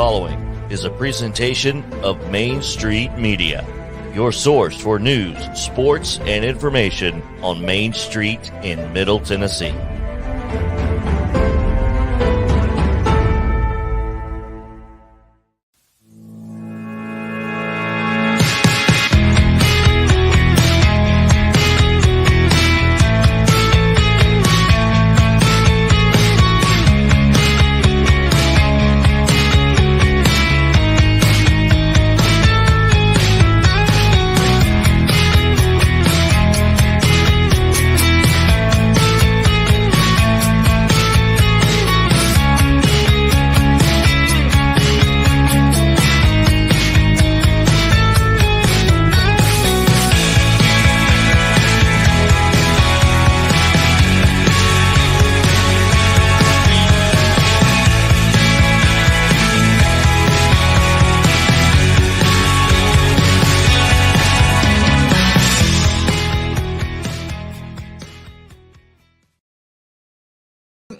following is a presentation of Main Street Media, your source for news, sports, and information on Main Street in Middle Tennessee.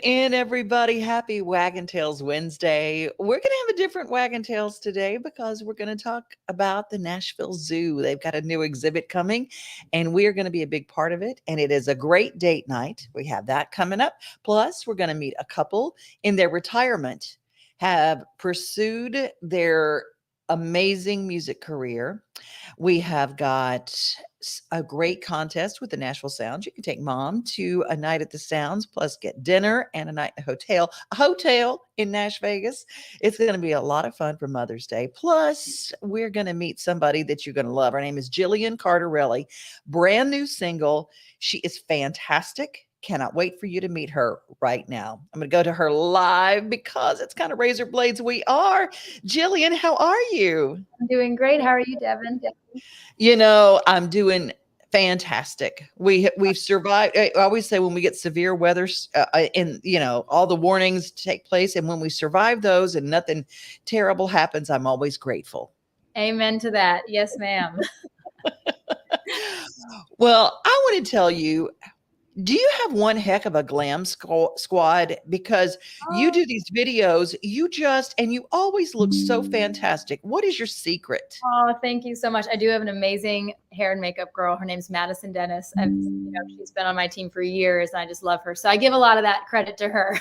And everybody, happy Wagon Tales Wednesday. We're going to have a different Wagon Tales today because we're going to talk about the Nashville Zoo. They've got a new exhibit coming and we're going to be a big part of it. And it is a great date night. We have that coming up. Plus, we're going to meet a couple in their retirement, have pursued their amazing music career. We have got a great contest with the Nashville Sounds. You can take mom to a night at the Sounds, plus get dinner and a night in a hotel in Nash Vegas. It's going to be a lot of fun for Mother's Day. Plus, we're going to meet somebody that you're going to love. Her name is Jillian Cardarelli, brand new single. She is fantastic. Cannot wait for you to meet her right now. I'm going to go to her live because it's kind of razor blades. We are. Jillian, how are you? I'm doing great. How are you, Devin? You know, I'm doing fantastic. We've survived. I always say when we get severe weather and, you know, all the warnings take place. And when we survive those and nothing terrible happens, I'm always grateful. Amen to that. Yes, ma'am. Well, I want to tell you, do you have one heck of a glam squad? Because you do these videos, and you always look so fantastic. What is your secret? Oh, thank you so much. I do have an amazing hair and makeup girl. Her name's Madison Dennis. She's been on my team for years and I just love her. So I give a lot of that credit to her.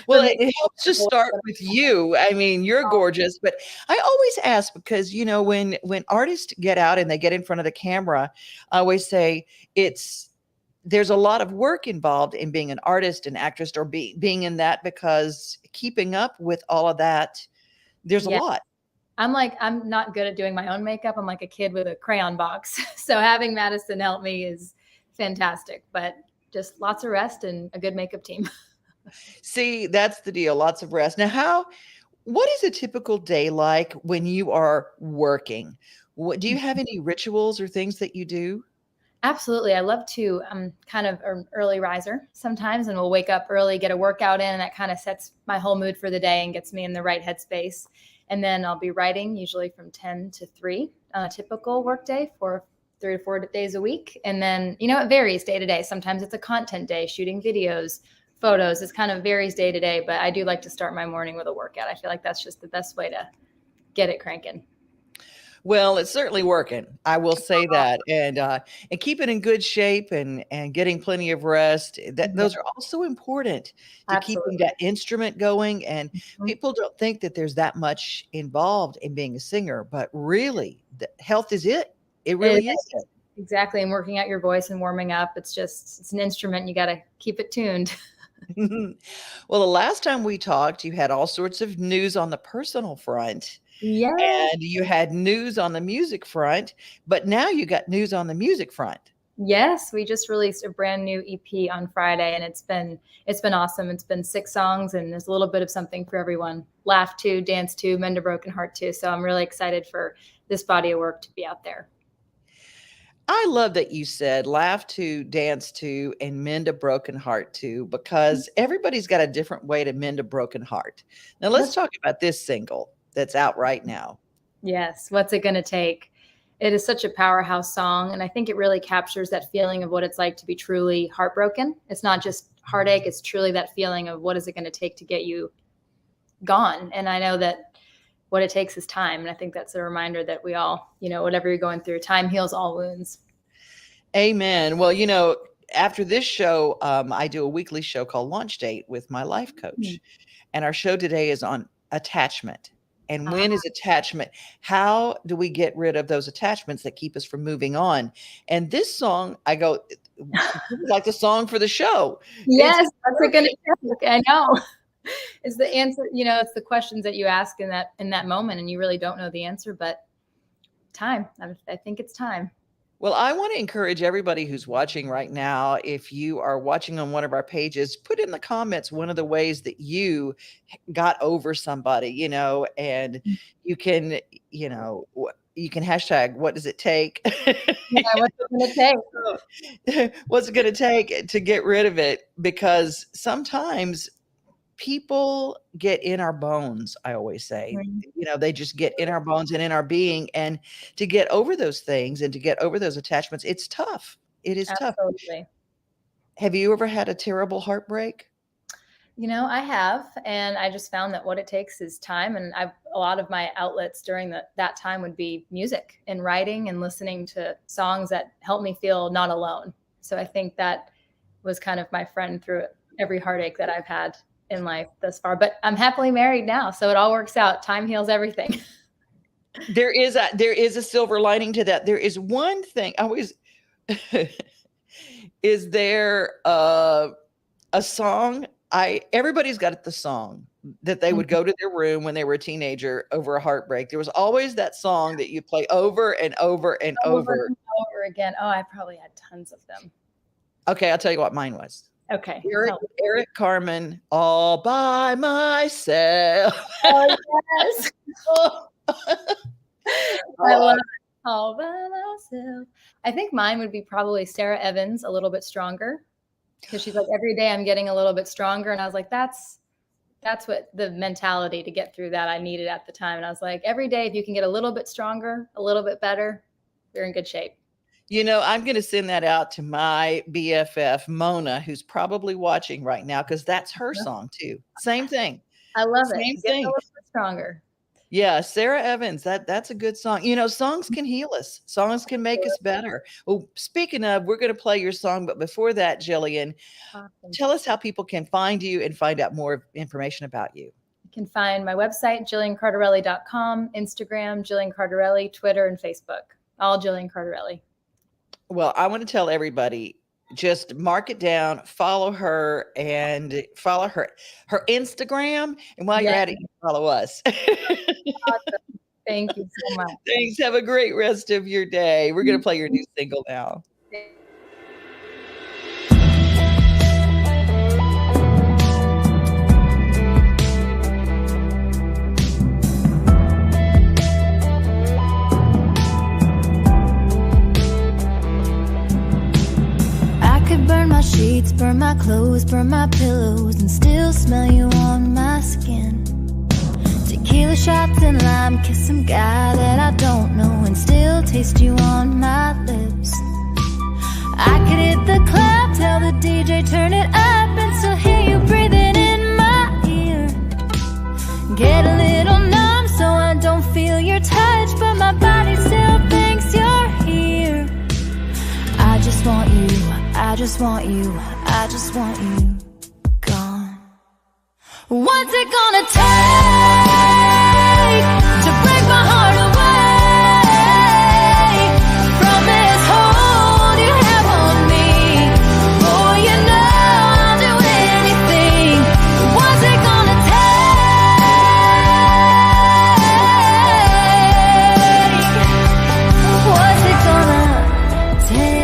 Well, it helps to start with you. I mean, you're gorgeous, but I always ask because, you know, when artists get out and they get in front of the camera, I always say there's a lot of work involved in being an artist, an actress, or being in that, because keeping up with all of that, there's a lot. I'm not good at doing my own makeup. I'm like a kid with a crayon box. So having Madison help me is fantastic, but just lots of rest and a good makeup team. See, that's the deal. Lots of rest. Now, what is a typical day like when you are working? Do you have any rituals or things that you do? Absolutely. I love to, I'm kind of an early riser sometimes, and we'll wake up early, get a workout in, and that kind of sets my whole mood for the day and gets me in the right headspace. And then I'll be writing usually from 10 to 3 on a typical work day for 3 to 4 days a week. And then, you know, it varies day to day. Sometimes it's a content day, shooting videos, photos. It kind of varies day to day, but I do like to start my morning with a workout. I feel like that's just the best way to get it cranking. Well, it's certainly working. I will say that, and keep it in good shape and getting plenty of rest. Those are also important to keeping that instrument going. And people don't think that there's that much involved in being a singer, but really, the health is it. It really is. Exactly. And working out your voice and warming up. It's an instrument. You got to keep it tuned. Well, the last time we talked, you had all sorts of news on the personal front. Yeah. And you had news on the music front, but now you got news on the music front. Yes, we just released a brand new EP on Friday, and it's been awesome. It's been 6 songs, and there's a little bit of something for everyone. Laugh to, dance to, mend a broken heart to. So I'm really excited for this body of work to be out there. I love that you said laugh to, dance to, and mend a broken heart to, because everybody's got a different way to mend a broken heart. Now let's talk about this single that's out right now. Yes. What's it going to take? It is such a powerhouse song. And I think it really captures that feeling of what it's like to be truly heartbroken. It's not just heartache. It's truly that feeling of what is it going to take to get you gone. And I know that what it takes is time. And I think that's a reminder that we all, whatever you're going through, time heals all wounds. Amen. Well, after this show, I do a weekly show called Launch Date with my life coach. And our show today is on attachment. And when is attachment? How do we get rid of those attachments that keep us from moving on? And this song, I go, like the song for the show. Yes, that's a good answer. I know. It's the answer, it's the questions that you ask in that moment, and you really don't know the answer, but time. I think it's time. Well, I want to encourage everybody who's watching right now, if you are watching on one of our pages, put in the comments one of the ways that you got over somebody, and you can, you can hashtag, what does it take? Yeah, what's it going to take? What's it going to take to get rid of it? Because sometimes people get in our bones, I always say. They just get in our bones and in our being. And to get over those things and to get over those attachments, it's tough. It is Absolutely. tough. Have you ever had a terrible heartbreak? I have. And I just found that what it takes is time. And a lot of my outlets during that time would be music and writing and listening to songs that help me feel not alone. So I think that was kind of my friend through every heartache that I've had in life thus far, but I'm happily married now. So it all works out. Time heals everything. There is a silver lining to that. There is one thing I always, is there a song? Everybody's got the song that they would go to their room when they were a teenager over a heartbreak. There was always that song that you play over and over and over again. Oh, I probably had tons of them. Okay. I'll tell you what mine was. Okay. Eric Carmen, All by Myself. Oh, yes. I love it. All by Myself. I think mine would be probably Sarah Evans, A Little Bit Stronger. Because she's like, every day I'm getting a little bit stronger. And I was like, that's what the mentality to get through that I needed at the time. And I was like, every day, if you can get a little bit stronger, a little bit better, you're in good shape. I'm going to send that out to my BFF, Mona, who's probably watching right now, because that's her song too. Same thing. I love it. Same Get thing. a little bit stronger. Yeah, Sarah Evans, that's a good song. Songs can heal us. Songs can make us better. Well, speaking of, we're going to play your song, but before that, Jillian, tell us how people can find you and find out more information about you. You can find my website, JillianCardarelli.com, Instagram, Jillian Cardarelli, Twitter, and Facebook. All Jillian Cardarelli. Well, I want to tell everybody, just mark it down, follow her and follow her Instagram. And while you're at it, you follow us. Awesome. Thank you so much. Thanks. Have a great rest of your day. We're going to play your new single now. Burn my sheets, burn my clothes, burn my pillows, and still smell you on my skin. Tequila shots and lime, kiss some guy that I don't know, and still taste you on my lips. I could hit the club, tell the DJ turn it up, and still hear you breathing in my ear. Get a little numb so I don't feel your touch, but my body still thinks you're here. I just want you, I just want you, I just want you gone. What's it gonna take to break my heart away from this hold you have on me? Boy, you know I'll do anything. What's it gonna take? What's it gonna take?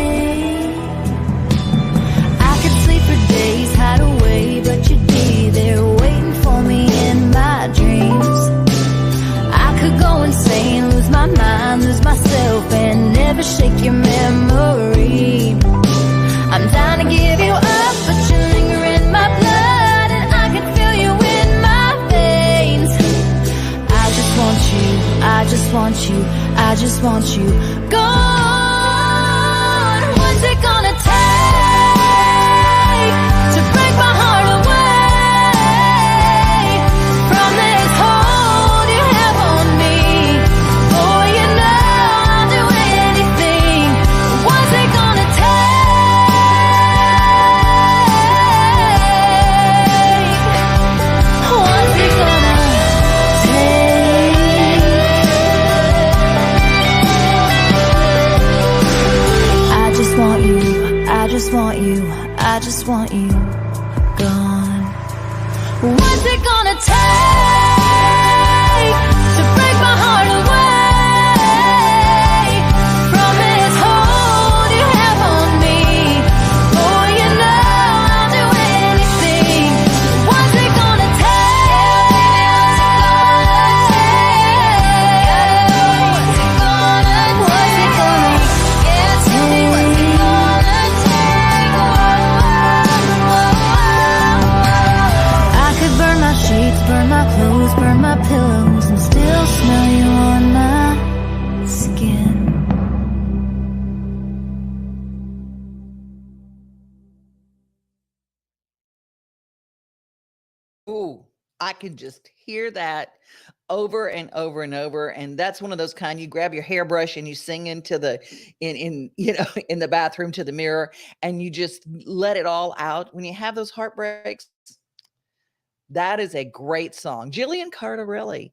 I could sleep for days, hide away, but you'd be there waiting for me in my dreams. I could go insane, lose my mind, lose myself, and never shake your memory. I'm dying to give you up, but you linger in my blood, and I can feel you in my veins. I just want you, I just want you, I just want you gone. What's it gonna take to break my heart away from this hold you have on want you, I just want you gone. What's it gonna take to break my heart away from this hold you have on me? Boy, you know I'll do anything. What's it gonna burn my clothes, burn my pillows, and still smell you on my skin. Ooh, I can just hear that over and over and over. And that's one of those kind you grab your hairbrush and you sing into the in in the bathroom to the mirror, and you just let it all out. When you have those heartbreaks, that is a great song. Jillian Cardarelli.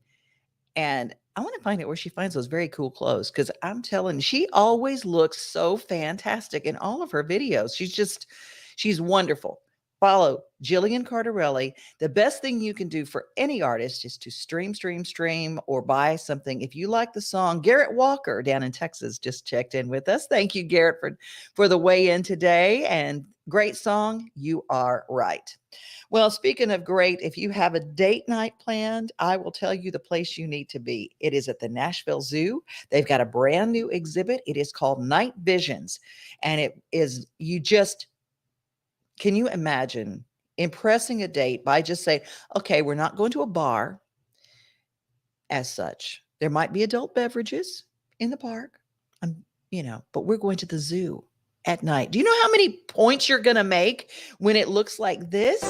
And I want to find out where she finds those very cool clothes, because I'm telling you, she always looks so fantastic in all of her videos. She's wonderful. Follow Jillian Cardarelli. The best thing you can do for any artist is to stream, or buy something. If you like the song, Garrett Walker down in Texas just checked in with us. Thank you, Garrett, for the weigh in today. And great song. You are right. Well, speaking of great, if you have a date night planned, I will tell you the place you need to be. It is at the Nashville Zoo. They've got a brand new exhibit. It is called Night Visions. And it is, can you imagine impressing a date by just saying, okay, we're not going to a bar as such. There might be adult beverages in the park, but we're going to the zoo at night. Do you know how many points you're going to make when it looks like this?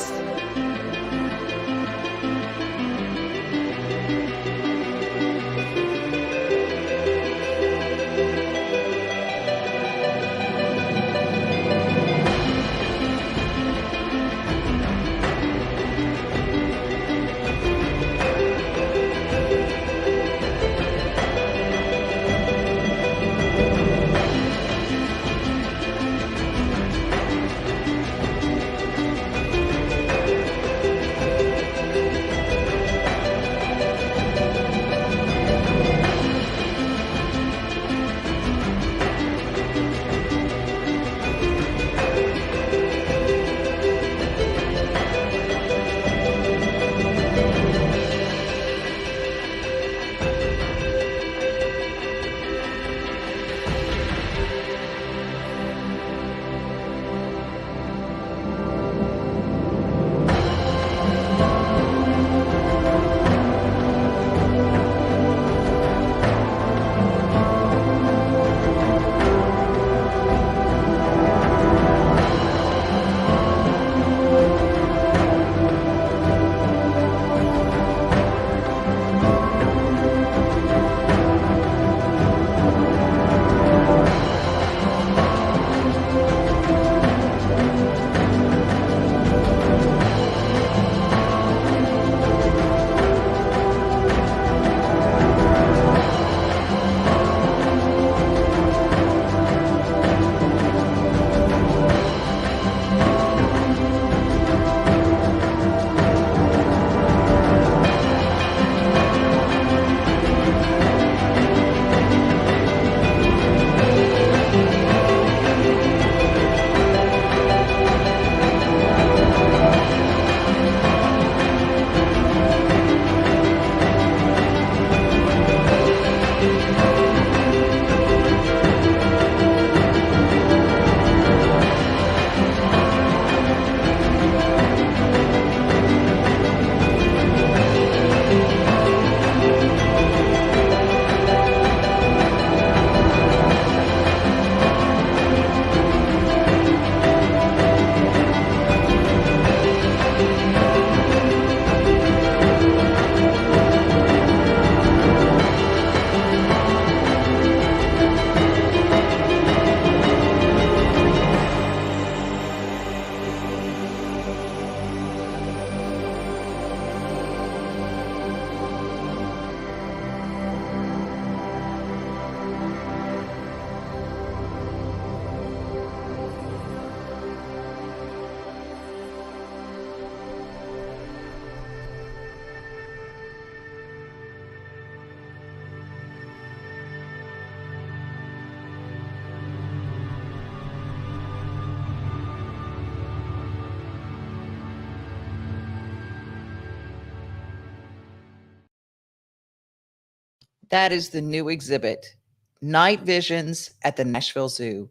That is the new exhibit, Night Visions at the Nashville Zoo.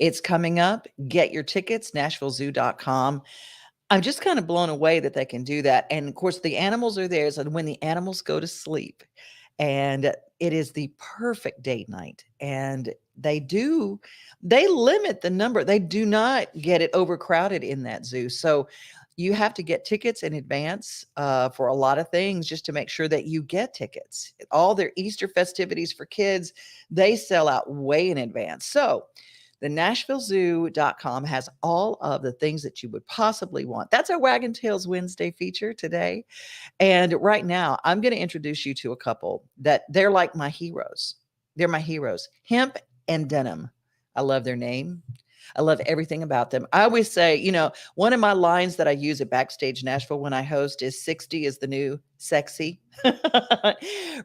It's coming up. Get your tickets, NashvilleZoo.com. I'm just kind of blown away that they can do that. And of course, the animals are there. So when the animals go to sleep, and it is the perfect date night. And they limit the number. They do not get it overcrowded in that zoo. So you have to get tickets in advance for a lot of things just to make sure that you get tickets. All their Easter festivities for kids, they sell out way in advance. So the NashvilleZoo.com has all of the things that you would possibly want. That's our Wagon Tales Wednesday feature today. And right now, I'm going to introduce you to a couple that they're like my heroes. They're my heroes. Hemp and Denim. I love their name. I love everything about them. I always say, one of my lines that I use at Backstage Nashville when I host is 60 is the new sexy.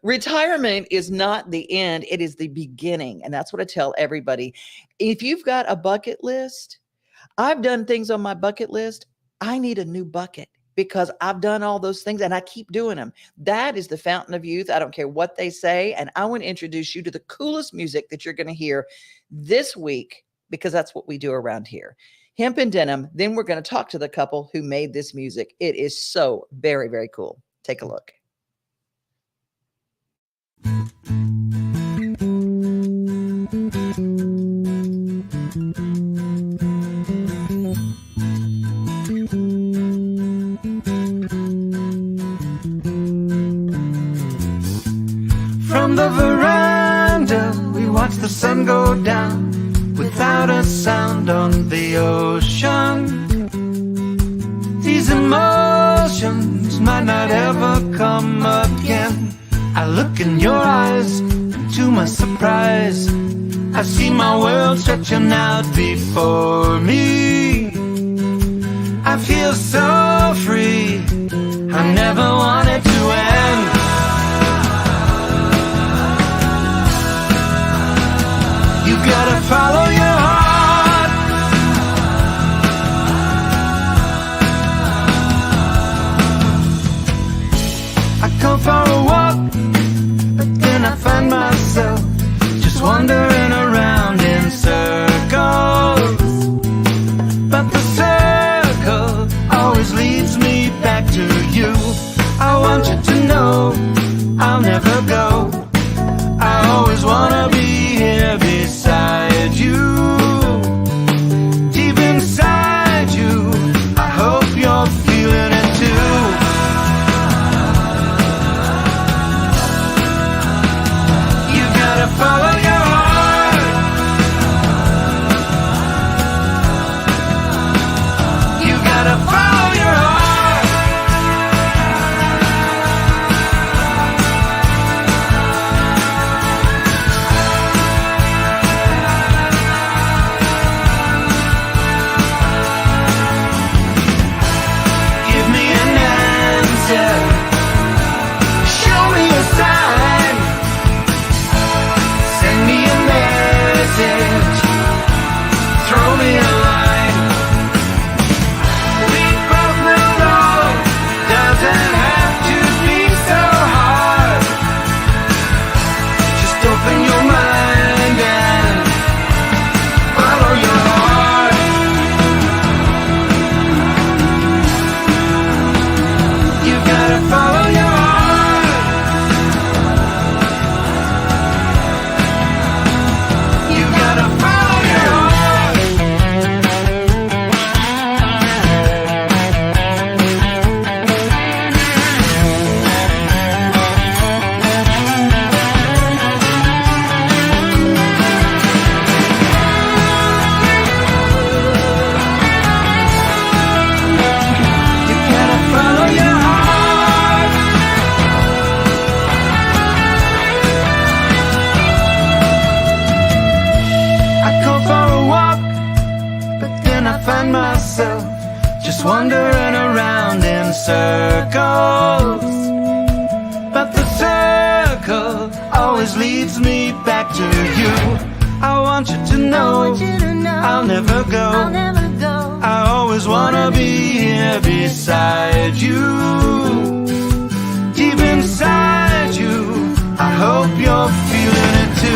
Retirement is not the end. It is the beginning. And that's what I tell everybody. If you've got a bucket list, I've done things on my bucket list. I need a new bucket because I've done all those things and I keep doing them. That is the fountain of youth. I don't care what they say. And I want to introduce you to the coolest music that you're going to hear this week, because that's what we do around here. Hemp and Denim. Then we're going to talk to the couple who made this music. It is so very, very cool. Take a look. From the veranda, we watch the sun go down without a sound on the ocean. These emotions might not ever come again. I look in your eyes, and to my surprise, I see my world stretching out before me. I feel so free, I never wanted to end. You gotta follow your heart. I come for a walk, but then I find myself just wandering around in circles. But the circle always leads me back to you. I want you to know I'll never go. I always wanna be here beside you. Deep inside you, I hope you're feeling it too. You gotta follow your heart. You gotta follow your heart. Wandering around in circles, but the circle always leads me back to you. I want you to know I'll never go. I always wanna be here beside you. Deep inside you, I hope hope you're feeling it too.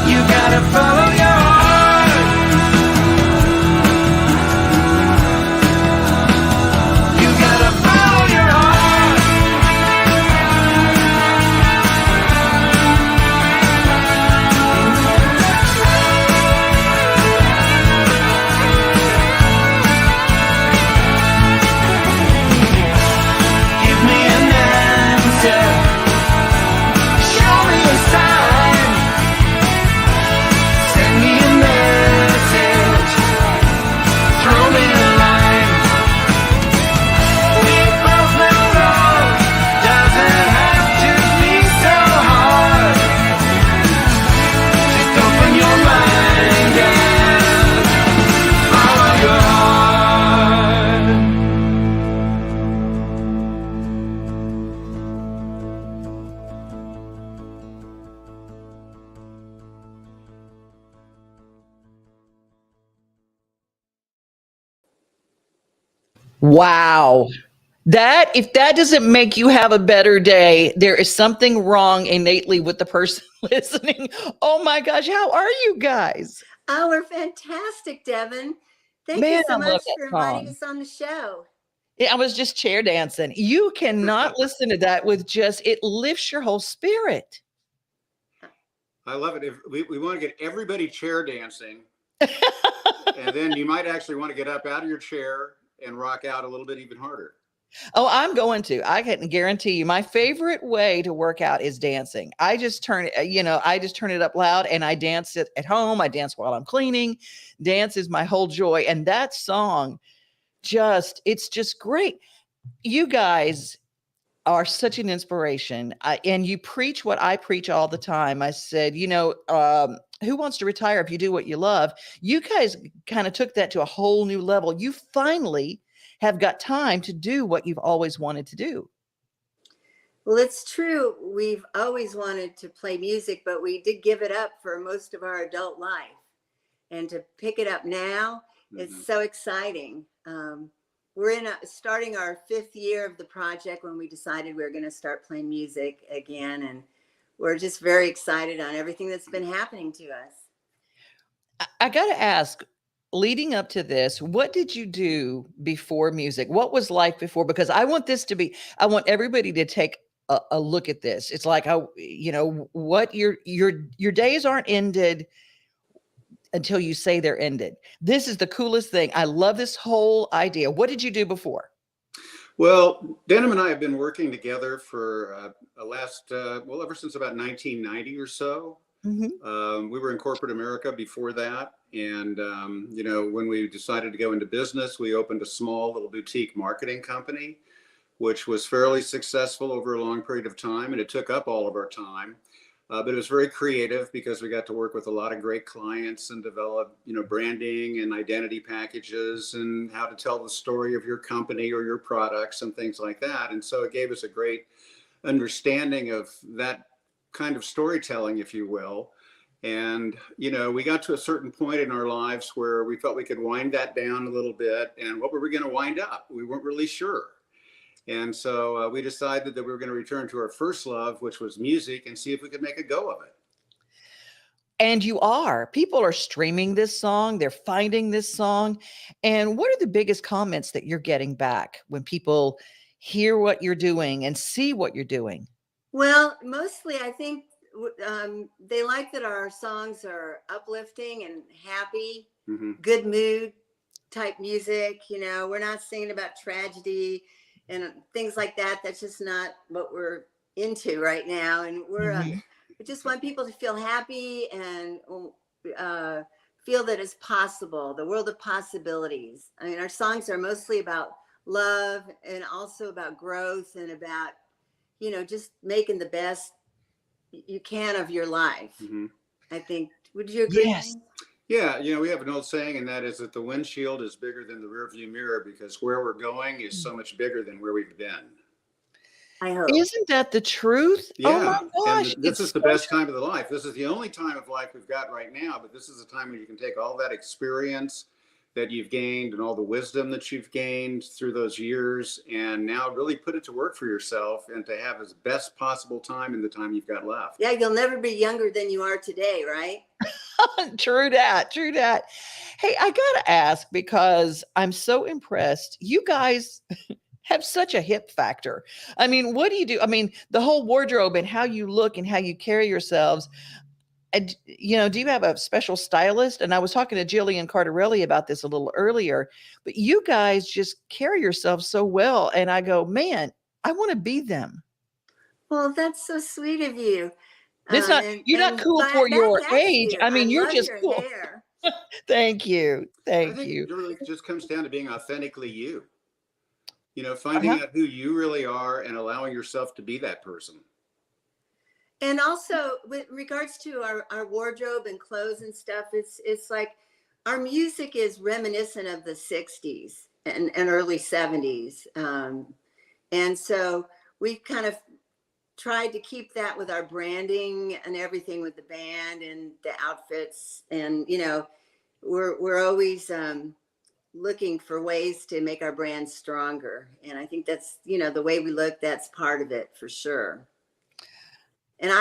You gotta follow your heart. You gotta follow your heart. Give me an answer. Show me a sign. Send me a message. Throw me a line. We both know love doesn't have to be so hard. Just open your mind and follow your heart. Wow. That, if that doesn't make you have a better day, there is something wrong innately with the person listening. Oh my gosh, how are you guys? Oh, we're fantastic, Devin. Thank Man, you so I love much that for inviting song. us on the show. Yeah, I was just chair dancing. You cannot listen to that with just, it lifts your whole spirit. I love it. If we want to get everybody chair dancing, and then you might actually want to get up out of your chair and rock out a little bit even harder. Oh, I'm going to. I can guarantee you my favorite way to work out is dancing. I just turn it, I just turn it up loud and I dance it at home. I dance while I'm cleaning. Dance is my whole joy. And that song it's just great. You guys are such an inspiration. And you preach what I preach all the time. I said, who wants to retire if you do what you love? You guys kind of took that to a whole new level. You finally have got time to do what you've always wanted to do. Well, it's true. We've always wanted to play music, but we did give it up for most of our adult life. And to pick it up now, it's so exciting. We're starting our 5th year of the project when we decided we were going to start playing music again. And we're just very excited on everything that's been happening to us. I got to ask, leading up to this, what did you do before music? What was life before? Because I want everybody to take a look at this. It's like, what your days aren't ended until you say they're ended. This is the coolest thing. I love this whole idea. What did you do before? Well, Denim and I have been working together for ever since about 1990 or so. Mm-hmm. We were in corporate America before that. And, when we decided to go into business, we opened a small little boutique marketing company, which was fairly successful over a long period of time. And it took up all of our time. But it was very creative because we got to work with a lot of great clients and develop, branding and identity packages and how to tell the story of your company or your products and things like that. And so it gave us a great understanding of that kind of storytelling, if you will. And, we got to a certain point in our lives where we felt we could wind that down a little bit. And what were we going to wind up? We weren't really sure. And so we decided that we were going to return to our first love, which was music, and see if we could make a go of it. And you are. People are streaming this song. They're finding this song. And what are the biggest comments that you're getting back when people hear what you're doing and see what you're doing? Well, mostly I think they like that our songs are uplifting and happy, good mood type music. We're not singing about tragedy and things like that. That's just not what we're into right now. And we just want people to feel happy and feel that it's possible, the world of possibilities. I mean, our songs are mostly about love and also about growth and about, just making the best you can of your life. I think, would you agree? Yes. Yeah, we have an old saying, and that is that the windshield is bigger than the rearview mirror because where we're going is so much bigger than where we've been. I hope. Isn't that the truth? Yeah. Oh my gosh. And this is the best time of the life. This is the only time of life we've got right now, but this is a time when you can take all that experience that you've gained and all the wisdom that you've gained through those years, and now really put it to work for yourself and to have as best possible time in the time you've got left. Yeah, you'll never be younger than you are today, right? True that. True that. Hey, I got to ask because I'm so impressed. You guys have such a hip factor. I mean, what do you do? I mean, the whole wardrobe and how you look and how you carry yourselves. And, you know, do you have a special stylist? And I was talking to Jillian Cardarelli about this a little earlier, but you guys just carry yourselves so well. And I go, man, I want to be them. Well, that's so sweet of you. It's not, you're not cool for your age. I mean, you're just your cool. Hair. Thank you. I think it really just comes down to being authentically you. You know, finding out who you really are and allowing yourself to be that person. And also with regards to our wardrobe and clothes and stuff, it's like our music is reminiscent of the 60s and early 70s. And so we kind of tried to keep that with our branding and everything with the band and the outfits. And, you know, we're always looking for ways to make our brand stronger. And I think that's, you know, the way we look, that's part of it for sure. And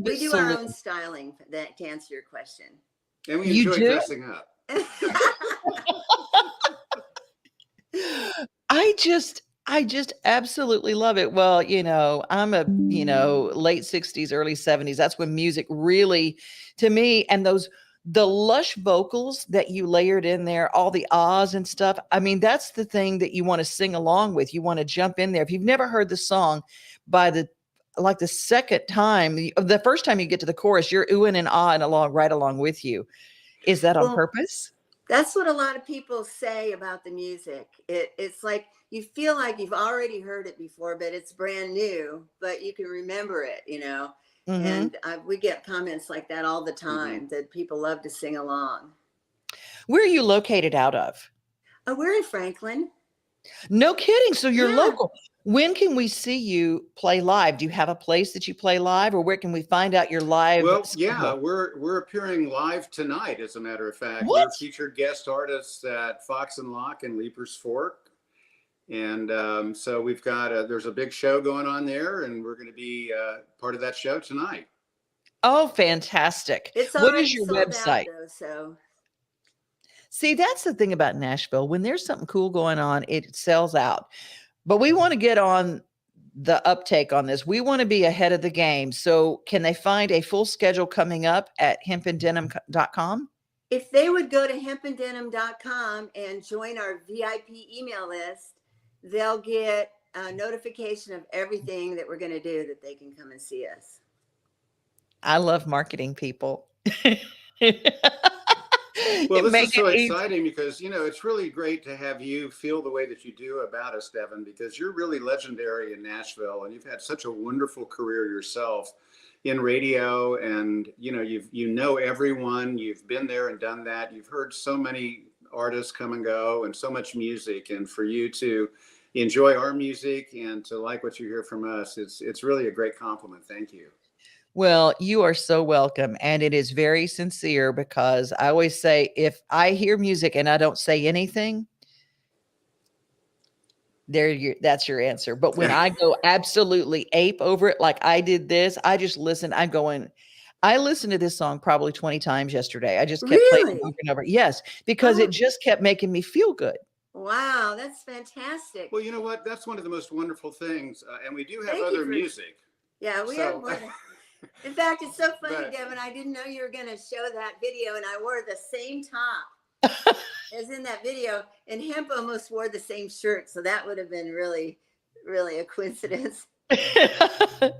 we do our own styling to answer your question. And we enjoy dressing up. I just absolutely love it. Well, you know, I'm a, you know, late 60s, early 70s. That's when music really, to me, and the lush vocals that you layered in there, all the ahs and stuff. I mean, that's the thing that you want to sing along with. You want to jump in there. If you've never heard the song, by the second time, the first time you get to the chorus, you're oohing and ahhing right along with you. Is that on purpose? That's what a lot of people say about the music. It's like you feel like you've already heard it before, but it's brand new, but you can remember it, you know. Mm-hmm. And we get comments like that all the time, that people love to sing along. Where are you located out of? We're in Franklin. No kidding. So you're local. When can we see you play live? Do you have a place that you play live, or where can we find out your live? Well, yeah, we're appearing live tonight, as a matter of fact. What? We're featured guest artists at Fox and Lock and Leaper's Fork. And so we've got there's a big show going on there, and we're going to be part of that show tonight. Oh, fantastic. What is your website? See, that's the thing about Nashville. When there's something cool going on, it sells out. But we want to get on the uptake on this. We want to be ahead of the game. So can they find a full schedule coming up at hempanddenim.com? If they would go to hempanddenim.com and join our VIP email list, they'll get a notification of everything that we're going to do, that they can come and see us. I love marketing people. Well, this is so exciting because, you know, it's really great to have you feel the way that you do about us, Devin, because you're really legendary in Nashville, and you've had such a wonderful career yourself in radio, and, you know, you know everyone, you've been there and done that. You've heard so many artists come and go and so much music, and for you to enjoy our music and to like what you hear from us, it's really a great compliment. Thank you. Well, you are so welcome. And it is very sincere, because I always say, if I hear music and I don't say anything, that's your answer. But when I go absolutely ape over it, like I did this, I just listen. I listened to this song probably 20 times yesterday. I just kept playing it over and over. Yes, because it just kept making me feel good. Wow, that's fantastic. Well, you know what? That's one of the most wonderful things. And we do have other music. Yeah, we have more. In fact, it's so funny, Devin. I didn't know you were going to show that video, and I wore the same top as in that video, and Hemp almost wore the same shirt. So that would have been really, really a coincidence.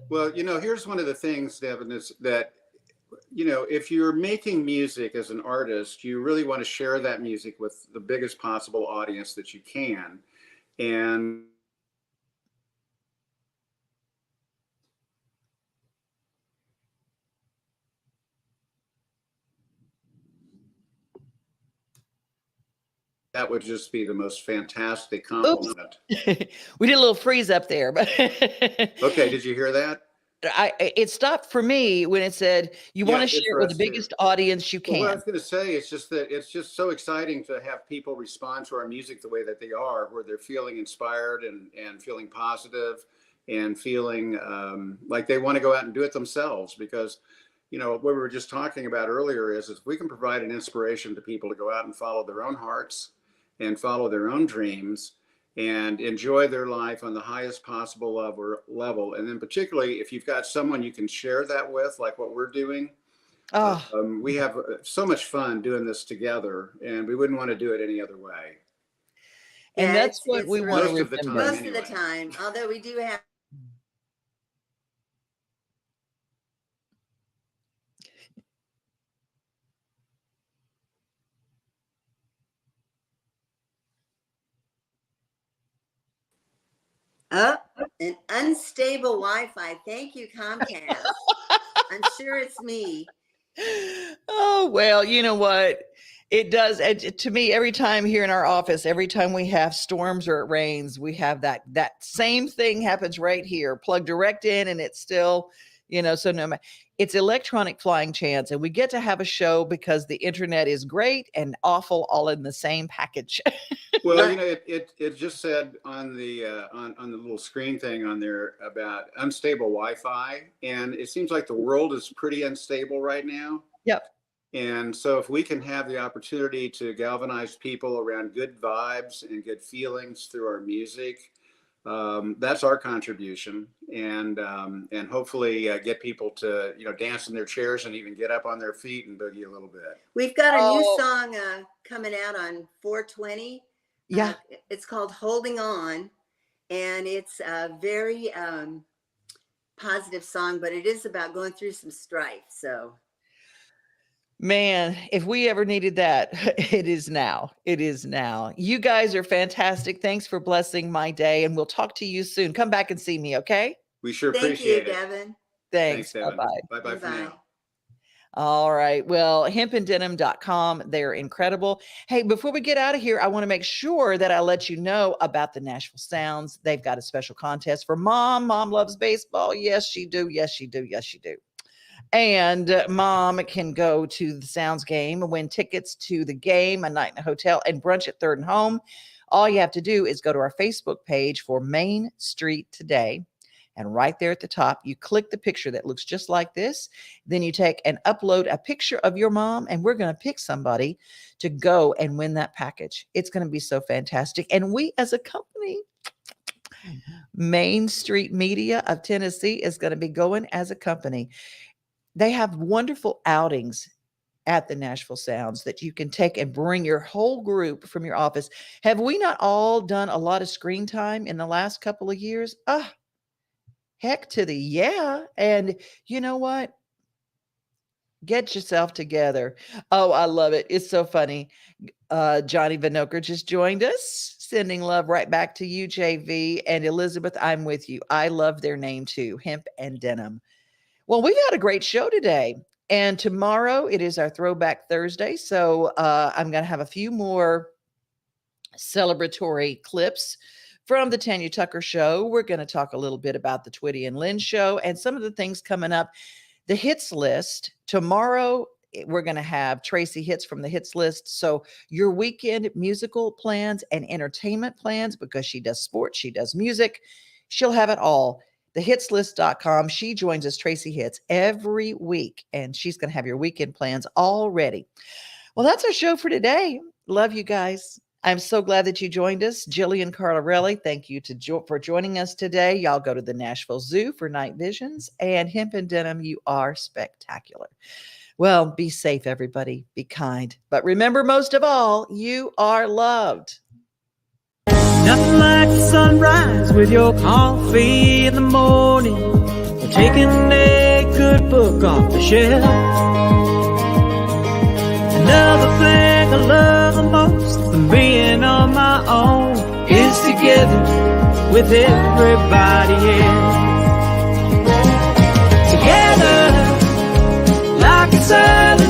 Well, you know, here's one of the things, Devin, is that, you know, if you're making music as an artist, you really want to share that music with the biggest possible audience that you can. And that would just be the most fantastic compliment. We did a little freeze up there, but okay, did you hear that? it stopped for me when it said you want to it's share for it with the us too. biggest audience you Well, what I can. was going to say is just that it's just so exciting to have people respond to our music the way that they are, where they're feeling inspired and feeling positive and feeling like they want to go out and do it themselves. Because, you know, what we were just talking about earlier is if we can provide an inspiration to people to go out and follow their own hearts and follow their own dreams and enjoy their life on the highest possible level. And then particularly if you've got someone you can share that with, like what we're doing, we have so much fun doing this together, and we wouldn't want to do it any other way. And Yeah, that's what we want to Most of the remember. time, Most of the time, although we do have. Oh, an unstable Wi-Fi. Thank you, Comcast. I'm sure it's me. Oh, well, you know what? It does. To me, every time here in our office, every time we have storms or it rains, we have that same thing happens right here. Plug direct in and it's still, so no matter. It's electronic flying chance, and we get to have a show because the internet is great and awful all in the same package. Well, it just said on the on the little screen thing on there about unstable Wi-Fi, and it seems like the world is pretty unstable right now. Yep. And so if we can have the opportunity to galvanize people around good vibes and good feelings through our music, that's our contribution, and hopefully get people to dance in their chairs and even get up on their feet and boogie a little bit. We've got a new song coming out on 4/20. Yeah, it's called "Holding On," and it's a very positive song, but it is about going through some strife. So, man, if we ever needed that, it is now. It is now. You guys are fantastic. Thanks for blessing my day, and we'll talk to you soon. Come back and see me, okay? We sure thank you, appreciate it. Devin. Thanks. Devin. Bye-bye. Bye-bye for now. All right. Well, hempanddenim.com. They're incredible. Hey, before we get out of here, I want to make sure that I let you know about the Nashville Sounds. They've got a special contest for mom. Mom loves baseball. Yes, she do. Yes, she do. Yes, she do. And mom can go to the Sounds game and win tickets to the game, a night in a hotel, and brunch at Third and Home. All you have to do is go to our Facebook page for Main Street Today. And right there at the top, you click the picture that looks just like this. Then you take and upload a picture of your mom, and we're going to pick somebody to go and win that package. It's going to be so fantastic. And we as a company, Main Street Media of Tennessee, is going to be going as a company. They have wonderful outings at the Nashville Sounds that you can take and bring your whole group from your office. Have we not all done a lot of screen time in the last couple of years? Heck to the yeah. And you know what? Get yourself together. Oh, I love it. It's so funny. Johnny Vinoker just joined us. Sending love right back to you, JV. And Elizabeth, I'm with you. I love their name too, Hemp and Denim. Well, we've had a great show today. And tomorrow it is our Throwback Thursday. So I'm going to have a few more celebratory clips from the Tanya Tucker Show. We're going to talk a little bit about the Twitty and Lynn Show and some of the things coming up. The hits list. Tomorrow, we're going to have Tracy Hits from the hits list. So your weekend musical plans and entertainment plans, because she does sports, she does music, she'll have it all. Thehitslist.com. She joins us, Tracy Hits, every week, and she's going to have your weekend plans all ready. Well, that's our show for today. Love you guys. I'm so glad that you joined us. Jillian Cardarelli, thank you for joining us today. Y'all go to the Nashville Zoo for night visions. And Hemp and Denim, you are spectacular. Well, be safe, everybody. Be kind. But remember, most of all, you are loved. Nothing like the sunrise with your coffee in the morning, or taking a good book off the shelf. Another thing I love the most than being on my own is together with everybody else. Together like a silent